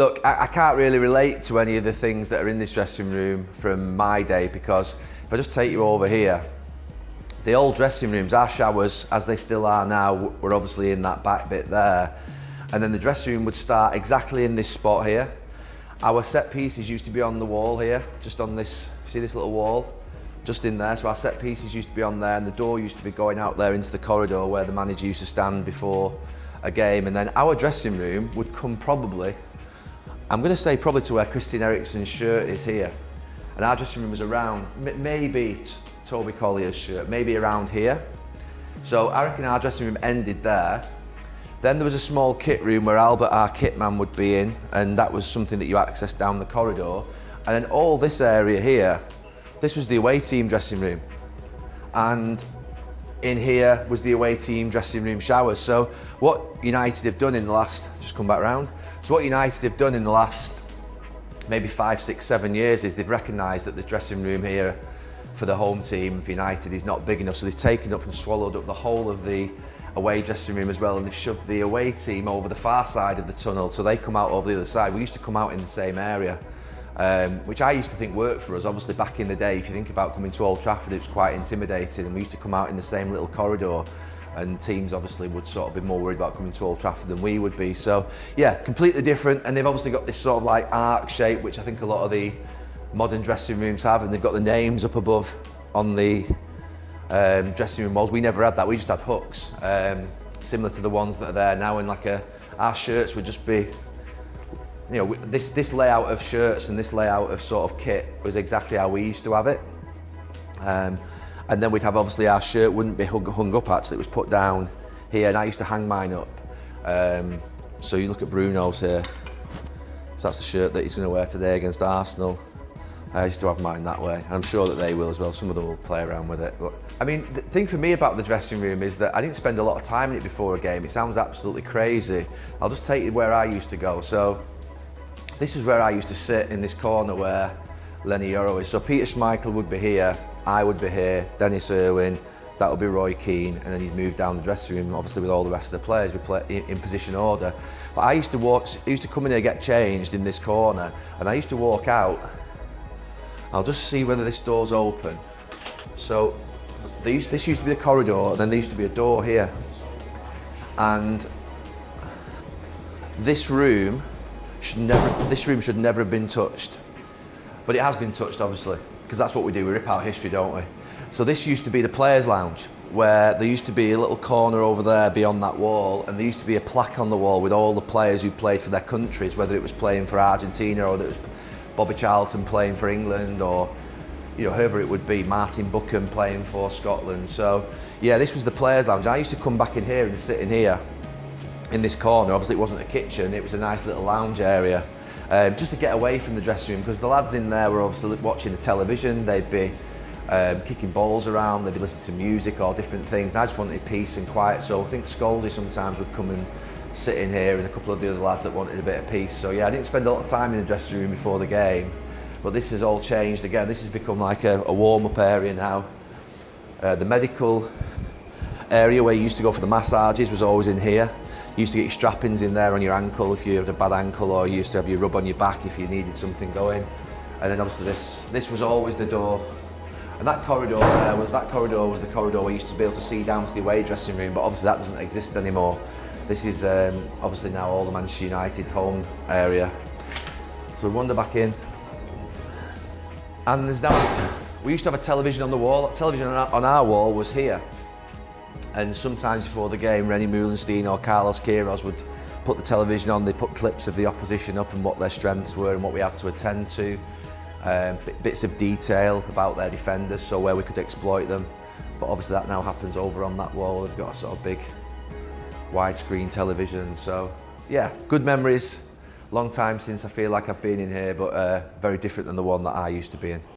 Look, I can't really relate to any of the things that are in this dressing room from my day, because if I just take you over here, the old dressing rooms, our showers, as they still are now, were obviously in that back bit there. And then the dressing room would start exactly in this spot here. Our set pieces used to be on the wall here, just on this, see this little wall? Just in there, so our set pieces used to be on there, and the door used to be going out there into the corridor where the manager used to stand before a game. And then our dressing room would come probably, I'm going to say probably to where Christian Eriksen's shirt is here. And our dressing room was around, maybe Toby Collier's shirt, maybe around here. So I reckon our dressing room ended there. Then there was a small kit room where Albert, our kit man, would be in, and that was something that you accessed down the corridor. And then all this area here, this was the away team dressing room. And in here was the away team dressing room showers. So what United have done in the last, just come back round. So what United have done in the last maybe 5, 6, 7 years is they've recognised that the dressing room here for the home team for United is not big enough. So they've taken up and swallowed up the whole of the away dressing room as well, and they've shoved the away team over the far side of the tunnel, so they come out over the other side. We used to come out in the same area, which I used to think worked for us. Obviously back in the day, if you think about coming to Old Trafford, it was quite intimidating, and we used to come out in the same little corridor, and teams obviously would sort of be more worried about coming to Old Trafford than we would be. So yeah, completely different, and they've obviously got this sort of like arc shape, which I think a lot of the modern dressing rooms have, and they've got the names up above on the dressing room walls. We never had that, we just had hooks, similar to the ones that are there now, and like our shirts would just be, you know, this layout of shirts and this layout of sort of kit was exactly how we used to have it. And then we'd have, obviously our shirt wouldn't be hung up actually, it was put down here, and I used to hang mine up. So you look at Bruno's here, so that's the shirt that he's going to wear today against Arsenal. I used to have mine that way. I'm sure that they will as well. Some of them will play around with it. But I mean, the thing for me about the dressing room is that I didn't spend a lot of time in it before a game. It sounds absolutely crazy. I'll just take you where I used to go. So this is where I used to sit, in this corner where Lenny Yoro is. So Peter Schmeichel would be here, I would be here, Dennis Irwin, that would be Roy Keane, and then you'd move down the dressing room, obviously with all the rest of the players, we play in position order. But I used to come in here, get changed in this corner, and I used to walk out. I'll just see whether this door's open. So this used to be the corridor, and then there used to be a door here. And this room should never have been touched. But it has been touched, obviously, because that's what we do, we rip out history, don't we? So this used to be the players' lounge, where there used to be a little corner over there beyond that wall, and there used to be a plaque on the wall with all the players who played for their countries, whether it was playing for Argentina or that it was Bobby Charlton playing for England, or you know, whoever it would be, Martin Buchan playing for Scotland. So yeah, this was the players' lounge. I used to come back in here and sit in here in this corner. Obviously it wasn't a kitchen, it was a nice little lounge area, just to get away from the dressing room, because the lads in there were obviously watching the television, they'd be kicking balls around, they'd be listening to music or different things. I just wanted peace and quiet, so I think Scholesy sometimes would come and sit in here, and a couple of the other lads that wanted a bit of peace. So yeah, I didn't spend a lot of time in the dressing room before the game, but this has all changed again. This has become like a warm-up area now. The medical area where you used to go for the massages was always in here. You used to get your strappings in there on your ankle if you had a bad ankle, or you used to have your rub on your back if you needed something going. And then obviously this was always the door. And that corridor there was the corridor where you used to be able to see down to the away dressing room, but obviously that doesn't exist anymore. This is obviously now all the Manchester United home area. So we wander back in, and there's now, we used to have a television on the wall. Television on our wall was here, and sometimes before the game, Rennie Moulenstein or Carlos Queiroz would put the television on. They put clips of the opposition up and what their strengths were and what we had to attend to, bits of detail about their defenders, so where we could exploit them. But obviously that now happens over on that wall. They've got a sort of big widescreen television. So yeah, good memories. Long time since I feel like I've been in here, but very different than the one that I used to be in.